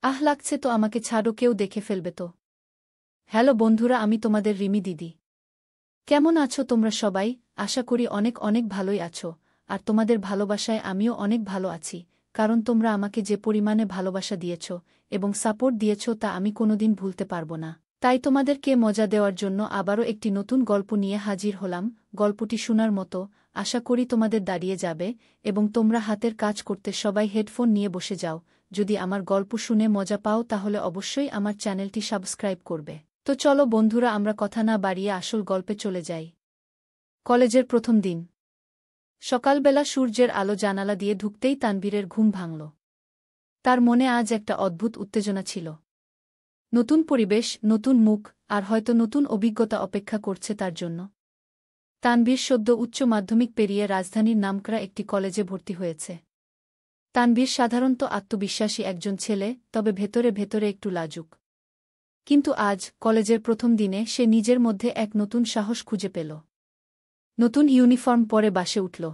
আহ লাগছে তো, আমাকে ছাড়ো, কেউ দেখে ফেলবে তো। হ্যালো বন্ধুরা, আমি তোমাদের রিমি দিদি। কেমন আছো তোমরা সবাই? আশা করি অনেক অনেক ভালোই আছো। আর তোমাদের ভালোবাসায় আমিও অনেক ভালো আছি, কারণ তোমরা আমাকে যে পরিমাণে ভালোবাসা দিয়েছ এবং সাপোর্ট দিয়েছ তা আমি কোনোদিন ভুলতে পারব না। তাই তোমাদেরকে মজা দেওয়ার জন্য আবারও একটি নতুন গল্প নিয়ে হাজির হলাম। গল্পটি শোনার মতো, আশা করি তোমাদের দাঁড়িয়ে যাবে এবং তোমরা হাতের কাজ করতে সবাই হেডফোন নিয়ে বসে যাও। যদি আমার গল্প শুনে মজা পাও তাহলে অবশ্যই আমার চ্যানেলটি সাবস্ক্রাইব করবে। তো চলো বন্ধুরা, আমরা কথা না বাড়িয়ে আসল গল্পে চলে যাই। কলেজের প্রথম দিন। সকালবেলা সূর্যের আলো জানালা দিয়ে ঢুকতেই তানভীরের ঘুম ভাঙল। তার মনে আজ একটা অদ্ভুত উত্তেজনা ছিল। নতুন পরিবেশ, নতুন মুখ, আর হয়তো নতুন অভিজ্ঞতা অপেক্ষা করছে তার জন্য। তানভীর সদ্য উচ্চ মাধ্যমিক পেরিয়ে রাজধানীর নামকরা একটি কলেজে ভর্তি হয়েছে। তানভীর সাধারণত আত্মবিশ্বাসী একজন ছেলে, তবে ভেতরে ভেতরে একটু লাজুক। কিন্তু আজ, কলেজের প্রথম দিনে, সে নিজের মধ্যে এক নতুন সাহস খুঁজে পেল। নতুন ইউনিফর্ম পরে বাসে উঠল।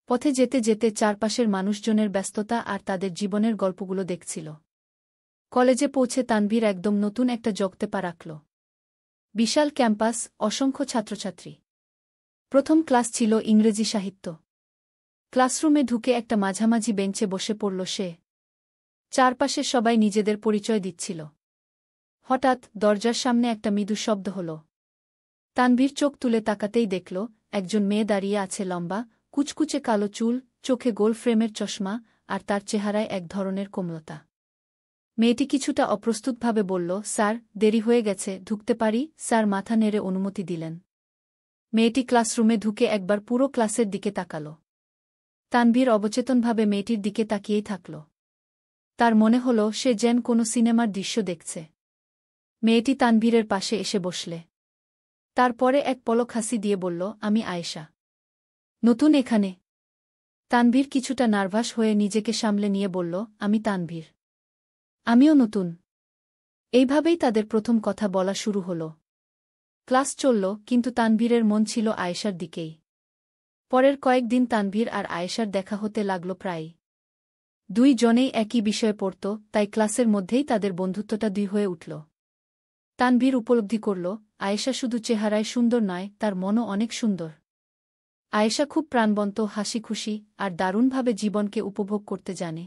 পথে যেতে যেতে চারপাশের মানুষজনের ব্যস্ততা আর তাদের জীবনের গল্পগুলো দেখছিল। কলেজে পৌঁছে তানভীর একদম নতুন একটা জগতে পা রাখল। বিশাল ক্যাম্পাস, অসংখ্য ছাত্রছাত্রী। প্রথম ক্লাস ছিল ইংরেজি সাহিত্য। ক্লাসরুমে ঢুকে একটা মাঝামাঝি বেঞ্চে বসে পড়ল সে। চারপাশে সবাই নিজেদের পরিচয় দিচ্ছিল। হঠাৎ দরজার সামনে একটা মৃদু শব্দ হল। তানভীর চোখ তুলে তাকাতেই দেখল, একজন মেয়ে দাঁড়িয়ে আছে, লম্বা, কুচকুচে কালো চুল, চোখে গোল ফ্রেমের চশমা, আর তার চেহারায় এক ধরনের কোমলতা। মেয়েটি কিছুটা অপ্রস্তুতভাবে বলল, স্যার, দেরি হয়ে গেছে, ঢুকতে পারি? স্যার মাথা নেড়ে অনুমতি দিলেন। মেয়েটি ক্লাসরুমে ঢুকে একবার পুরো ক্লাসের দিকে তাকাল। তানভীর অবচেতনভাবে মেয়েটির দিকে তাকিয়েই থাকল। তার মনে হল সে যেন কোনো সিনেমার দৃশ্য দেখছে। মেয়েটি তানভীরের পাশে এসে বসলে। তারপরে এক পলক হাসি দিয়ে বলল, আমি আয়েশা। নতুন এখানে? তানভীর কিছুটা নার্ভাস হয়ে নিজেকে সামলে নিয়ে বলল, আমি তানভীর। আমিও নতুন। এইভাবেই তাদের প্রথম কথা বলা শুরু হল। ক্লাস চলল, কিন্তু তানভীরের মন ছিল আয়েশার দিকেই। পরের কয়েকদিন তানভীর আর আয়েশার দেখা হতে লাগল প্রায়ই। দুই জনেই একই বিষয়ে পড়ত, তাই ক্লাসের মধ্যেই তাদের বন্ধুত্বটা দুই হয়ে উঠল। তানভীর উপলব্ধি করল, আয়েশা শুধু চেহারায় সুন্দর নয়, তার মনও অনেক সুন্দর। আয়েশা খুব প্রাণবন্ত, হাসিখুশি, আর দারুণভাবে জীবনকে উপভোগ করতে জানে।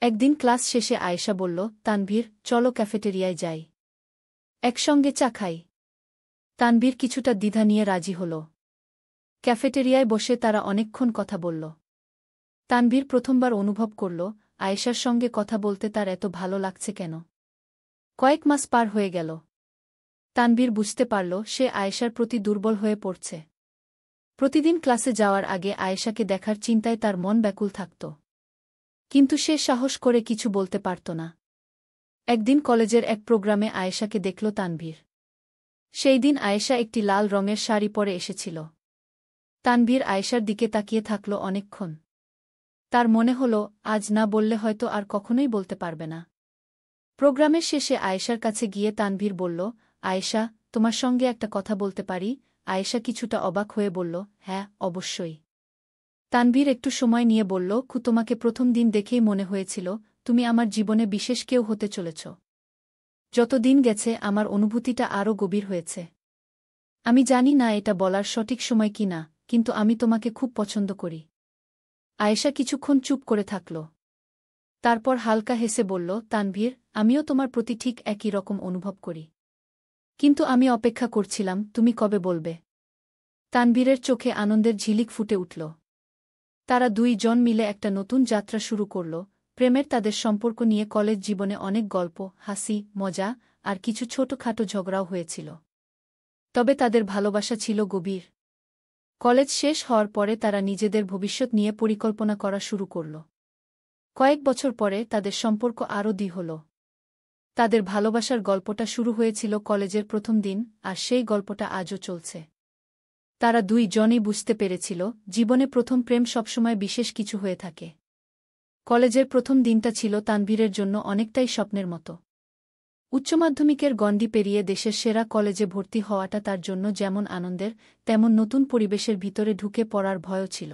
একদিন ক্লাস শেষে আয়েশা বলল, তানভীর, চলো ক্যাফেটেরিয়ায় যাই। একসঙ্গে চা খাই। তানভীর কিছুটা দ্বিধা নিয়ে রাজি হল। ক্যাফেটেরিয়ায় বসে তারা অনেকক্ষণ কথা বলল। তানভীর প্রথমবার অনুভব করল, আয়েশার সঙ্গে কথা বলতে তার এত ভালো লাগছে কেন। কয়েক মাস পার হয়ে গেল। তানভীর বুঝতে পারল সে আয়েশার প্রতি দুর্বল হয়ে পড়ছে। প্রতিদিন ক্লাসে যাওয়ার আগে আয়েশাকে দেখার চিন্তায় তার মন ব্যাকুল থাকত। কিন্তু সে সাহস করে কিছু বলতে পারত না। একদিন কলেজের এক প্রোগ্রামে আয়েশাকে দেখল তানভীর। সেই দিন আয়েশা একটি লাল রঙের শাড়ি পরে এসেছিল। তানভীর আয়েশার দিকে তাকিয়ে থাকল অনেকক্ষণ। তার মনে হল, আজ না বললে হয়তো আর কখনোই বলতে পারবে না। প্রোগ্রামের শেষে আয়েশার কাছে গিয়ে তানভীর বলল, আয়েশা, তোমার সঙ্গে একটা কথা বলতে পারি? আয়েশা কিছুটা অবাক হয়ে বলল, হ্যাঁ, অবশ্যই। তানভীর একটু সময় নিয়ে বলল, তোমাকে প্রথম দিন দেখেই মনে হয়েছিল তুমি আমার জীবনে বিশেষ কেউ হতে চলেছ। যত দিন গেছে আমার অনুভূতিটা আরও গভীর হয়েছে। আমি জানি না এটা বলার সঠিক সময় কি না, কিন্তু আমি তোমাকে খুব পছন্দ করি। আয়েশা কিছুক্ষণ চুপ করে থাকল। তারপর হালকা হেসে বলল, তানভীর, আমিও তোমার প্রতি ঠিক একই রকম অনুভব করি। কিন্তু আমি অপেক্ষা করছিলাম তুমি কবে বলবে। তানভীরের চোখে আনন্দের ঝিলিক ফুটে উঠল। তারা দুই জন মিলে একটা নতুন যাত্রা শুরু করল, প্রেমের তাদের সম্পর্ক নিয়ে। কলেজ জীবনে অনেক গল্প, হাসি, মজা, আর কিছু ছোটখাটো ঝগড়াও হয়েছিল। তবে তাদের ভালোবাসা ছিল গভীর। কলেজ শেষ হওয়ার পরে তারা নিজেদের ভবিষ্যৎ নিয়ে পরিকল্পনা করা শুরু করল। কয়েক বছর পরে তাদের সম্পর্ক আরও দৃঢ় হল। তাদের ভালোবাসার গল্পটা শুরু হয়েছিল কলেজের প্রথম দিন, আর সেই গল্পটা আজও চলছে। তারা দুই জনই বুঝতে পেরেছিল, জীবনে প্রথম প্রেম সবসময় বিশেষ কিছু হয়ে থাকে। কলেজের প্রথম দিনটা ছিল তানভীরের জন্য অনেকটাই স্বপ্নের মতো। উচ্চমাধ্যমিকের গণ্ডি পেরিয়ে দেশের সেরা কলেজে ভর্তি হওয়াটা তার জন্য যেমন আনন্দের, তেমন নতুন পরিবেশের ভিতরে ঢুকে পড়ার ভয়ও ছিল।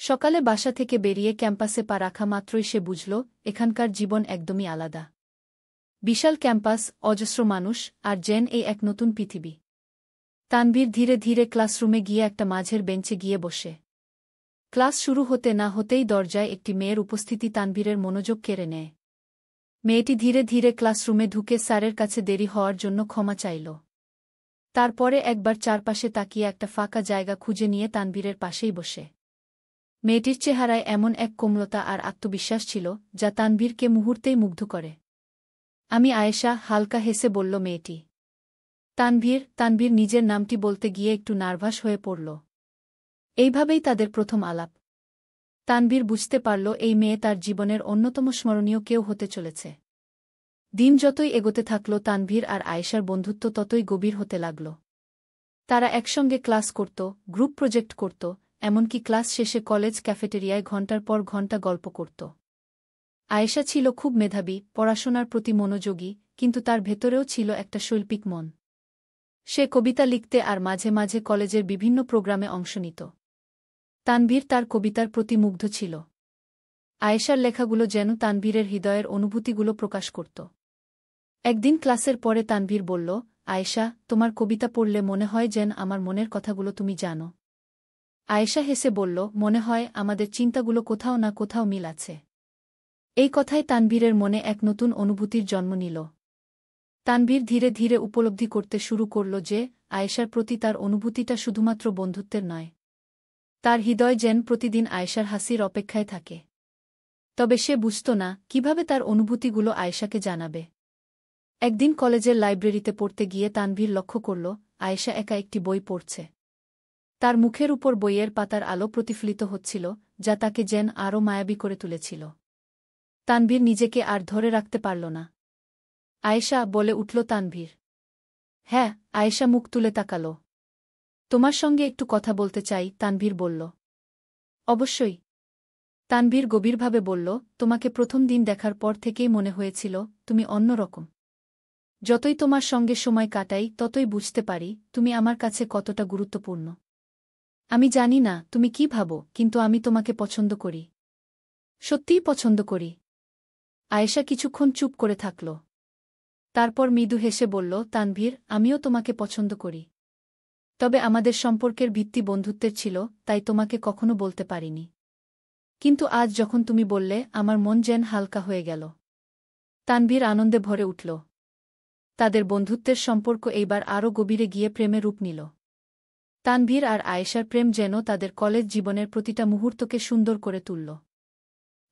সকালে বাসা থেকে বেরিয়ে ক্যাম্পাসে পা রাখা মাত্রই সে বুঝল এখানকার জীবন একদমই আলাদা। বিশাল ক্যাম্পাস, অজস্র মানুষ, আর জেন এই এক নতুন পৃথিবী। তানভীর ধীরে ধীরে ক্লাসরুমে গিয়ে একটা মাঝের বেঞ্চে গিয়ে বসে। ক্লাস শুরু হতে না হতেই দরজায় একটি মেয়ের উপস্থিতি তানভীরের মনোযোগ কেড়ে নেয়। মেয়েটি ধীরে ধীরে ক্লাসরুমে ঢুকে স্যারের কাছে দেরি হওয়ার জন্য ক্ষমা চাইল। তারপরে একবার চারপাশে তাকিয়ে একটা ফাঁকা জায়গা খুঁজে নিয়ে তানভীরের পাশেই বসে। মেয়েটির চেহারায় এমন এক কোমলতা আর আত্মবিশ্বাস ছিল যা তানভীরকে মুহূর্তেই মুগ্ধ করে। আমি আয়েশা, হালকা হেসে বলল মেয়েটি। তানভীর নিজের নামটি বলতে গিয়ে একটু নার্ভাস হয়ে পড়ল। এইভাবেই তাদের প্রথম আলাপ। তানভীর বুঝতে পারল এই মেয়ে তার জীবনের অন্যতম স্মরণীয় কেউ হতে চলেছে। দিন যতই এগোতে থাকল তানভীর আর আয়েশার বন্ধুত্ব ততই গভীর হতে লাগল। তারা একসঙ্গে ক্লাস করত, গ্রুপ প্রজেক্ট করত, এমনকি ক্লাস শেষে কলেজ ক্যাফেটেরিয়ায় ঘণ্টার পর ঘণ্টা গল্প করত। আয়েশা ছিল খুব মেধাবী, পড়াশোনার প্রতি মনোযোগী, কিন্তু তার ভেতরেও ছিল একটা শৈল্পিক মন। সে কবিতা লিখতে আর মাঝে মাঝে কলেজের বিভিন্ন প্রোগ্রামে অংশ নিত। তানভীর তার কবিতার প্রতি মুগ্ধ ছিল। আয়েশার লেখাগুলো যেন তানভীরের হৃদয়ের অনুভূতিগুলো প্রকাশ করত। একদিন ক্লাসের পরে তানভীর বলল, আয়েশা, তোমার কবিতা পড়লে মনে হয় যেন আমার মনের কথাগুলো তুমি জানো। আয়েশা হেসে বলল, মনে হয় আমাদের চিন্তাগুলো কোথাও না কোথাও মিল আছে। এই কথায় তানভীরের মনে এক নতুন অনুভূতির জন্ম নিল। তানভীর ধীরে ধীরে উপলব্ধি করতে শুরু করল যে আয়েশার প্রতি তার অনুভূতিটা শুধুমাত্র বন্ধুত্বের নয়। তার হৃদয় যেন প্রতিদিন আয়েশার হাসির অপেক্ষায় থাকে। তবে সে বুঝত না কিভাবে তার অনুভূতিগুলো আয়েশাকে জানাবে। একদিন কলেজের লাইব্রেরিতে পড়তে গিয়ে তানভীর লক্ষ্য করল আয়েশা একা একটি বই পড়ছে। তার মুখের উপর বইয়ের পাতার আলো প্রতিফলিত হচ্ছিল, যা তাকে যেন আরও মায়াবী করে তুলেছিল। তানভীর নিজেকে আর ধরে রাখতে পারল না। আয়েশা, বলে উঠল তানভীর। হ্যাঁ, আয়েশা মুখ তুলে তাকাল। তোমার সঙ্গে একটু কথা বলতে চাই, তানভীর বলল। অবশ্যই। তানভীর গভীরভাবে বলল, তোমাকে প্রথম দিন দেখার পর থেকেই মনে হয়েছিল তুমি অন্যরকম। যতই তোমার সঙ্গে সময় কাটাই ততই বুঝতে পারি তুমি আমার কাছে কতটা গুরুত্বপূর্ণ। আমি জানি না তুমি কি ভাবো, কিন্তু আমি তোমাকে পছন্দ করি। সত্যিই পছন্দ করি। আয়েশা কিছুক্ষণ চুপ করে থাকল। তারপর মৃদু হেসে বলল, তানভীর, আমিও তোমাকে পছন্দ করি। তবে আমাদের সম্পর্কের ভিত্তি বন্ধুত্বের ছিল, তাই তোমাকে কখনো বলতে পারিনি। কিন্তু আজ যখন তুমি বললে, আমার মন যেন হালকা হয়ে গেল। তানভীর আনন্দে ভরে উঠল। তাদের বন্ধুত্বের সম্পর্ক এইবার আরও গভীরে গিয়ে প্রেমে রূপ নিল। তানভীর আর আয়েশার প্রেম যেন তাদের কলেজ জীবনের প্রতিটা মুহূর্তকে সুন্দর করে তুলল।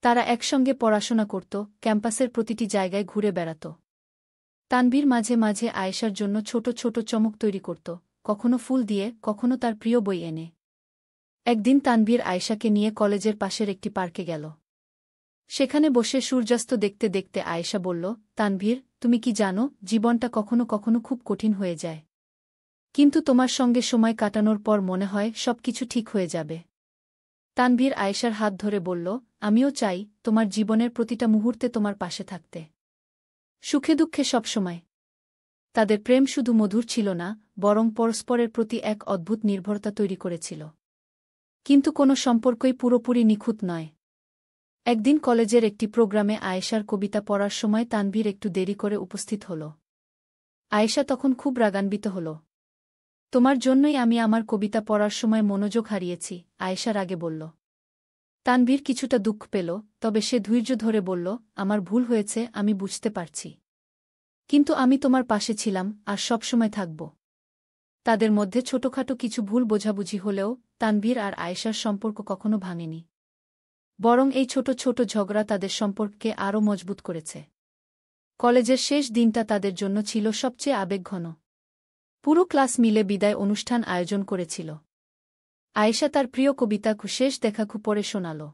তারা একসঙ্গে পড়াশোনা করত, ক্যাম্পাসের প্রতিটি জায়গায় ঘুরে বেড়াত। তানভীর মাঝে মাঝে আয়েশার জন্য ছোট ছোট চমক তৈরি করত, কখনো ফুল দিয়ে, কখনো তার প্রিয় বই এনে। একদিন তানভীর আয়েশাকে নিয়ে কলেজের পাশের একটি পার্কে গেল। সেখানে বসে সূর্যাস্ত দেখতে দেখতে আয়েশা বলল, তানভীর, তুমি কি জানো, জীবনটা কখনো কখনো খুব কঠিন হয়ে যায়। কিন্তু তোমার সঙ্গে সময় কাটানোর পর মনে হয় সবকিছু ঠিক হয়ে যাবে। তানভীর আয়েশার হাত ধরে বলল, আমিও চাই তোমার জীবনের প্রতিটা মুহূর্তে তোমার পাশে থাকতে। সুখে দুঃখে সবসময়। তাদের প্রেম শুধু মধুর ছিল না, বরং পরস্পরের প্রতি এক অদ্ভুত নির্ভরতা তৈরি করেছিল। কিন্তু কোনো সম্পর্কই পুরোপুরি নিখুঁত নয়। একদিন কলেজের একটি প্রোগ্রামে আয়েশার কবিতা পড়ার সময় তানভীর একটু দেরি করে উপস্থিত হল। আয়েশা তখন খুব রাগান্বিত হল। তোমার জন্যই আমি আমার কবিতা পড়ার সময় মনোযোগ হারিয়েছি, আয়েশা রাগে বলল। তানভীর কিছুটা দুঃখ পেল, তবে সে ধৈর্য ধরে বলল, আমার ভুল হয়েছে, আমি বুঝতে পারছি। কিন্তু আমি তোমার পাশে ছিলাম, আর সবসময় থাকব। তাদের মধ্যে ছোটখাটো কিছু ভুল বোঝাবুঝি হলেও তানভীর আর আয়েশার সম্পর্ক কখনো ভাঙেনি। বরং এই ছোট ছোট ঝগড়া তাদের সম্পর্ককে আরও মজবুত করেছে। কলেজের শেষ দিনটা তাদের জন্য ছিল সবচেয়ে আবেগঘন। পুরো ক্লাস মিলে বিদায় অনুষ্ঠান আয়োজন করেছিল। আয়েশা তার প্রিয় কবিতা শেষ দেখা পড়ে শোনাল।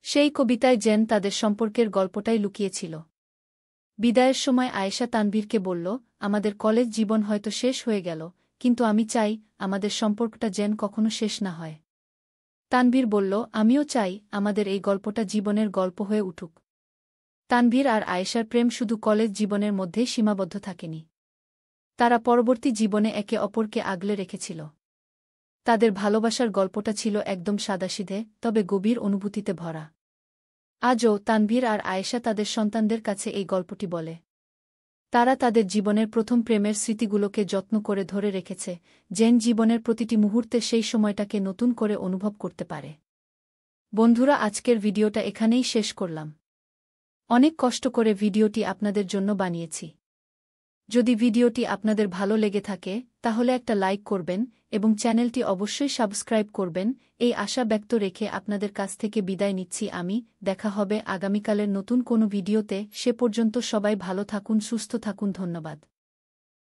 সেই কবিতায় যেন তাদের সম্পর্কের গল্পটাই লুকিয়েছিল। বিদায়ের সময় আয়েশা তানভীরকে বলল, আমাদের কলেজ জীবন হয়তো শেষ হয়ে গেল, কিন্তু আমি চাই আমাদের সম্পর্কটা যেন কখনো শেষ না হয়। তানভীর বলল, আমিও চাই আমাদের এই গল্পটা জীবনের গল্প হয়ে উঠুক। তানভীর আর আয়েশার প্রেম শুধু কলেজ জীবনের মধ্যেই সীমাবদ্ধ থাকেনি। তারা পরবর্তী জীবনে একে অপরকে আগলে রেখেছিল। তাদের ভালোবাসার গল্পটা ছিল একদম সাদাসিধে তবে গভীর অনুভূতিতে ভরা। আজও তানভীর আর আয়েশা তাদের সন্তানদের কাছে এই গল্পটি বলে। তারা তাদের জীবনের প্রথম প্রেমের স্মৃতিগুলোকে যত্ন করে ধরে রেখেছে, যেন জীবনের প্রতিটি মুহূর্তে সেই সময়টাকে নতুন করে অনুভব করতে পারে। বন্ধুরা, আজকের ভিডিওটা এখানেই শেষ করলাম। অনেক কষ্ট করে ভিডিওটি আপনাদের জন্য বানিয়েছি। যদি ভিডিওটি আপনাদের ভালো লেগে থাকে তাহলে একটা লাইক করবেন এবং চ্যানেলটি অবশ্যই সাবস্ক্রাইব করবেন এই আশা ব্যক্ত রেখে আপনাদের কাছ থেকে বিদায় নিচ্ছি আমি। দেখা হবে আগামীকালের নতুন কোনো ভিডিওতে। সে পর্যন্ত সবাই ভালো থাকুন, সুস্থ থাকুন। ধন্যবাদ।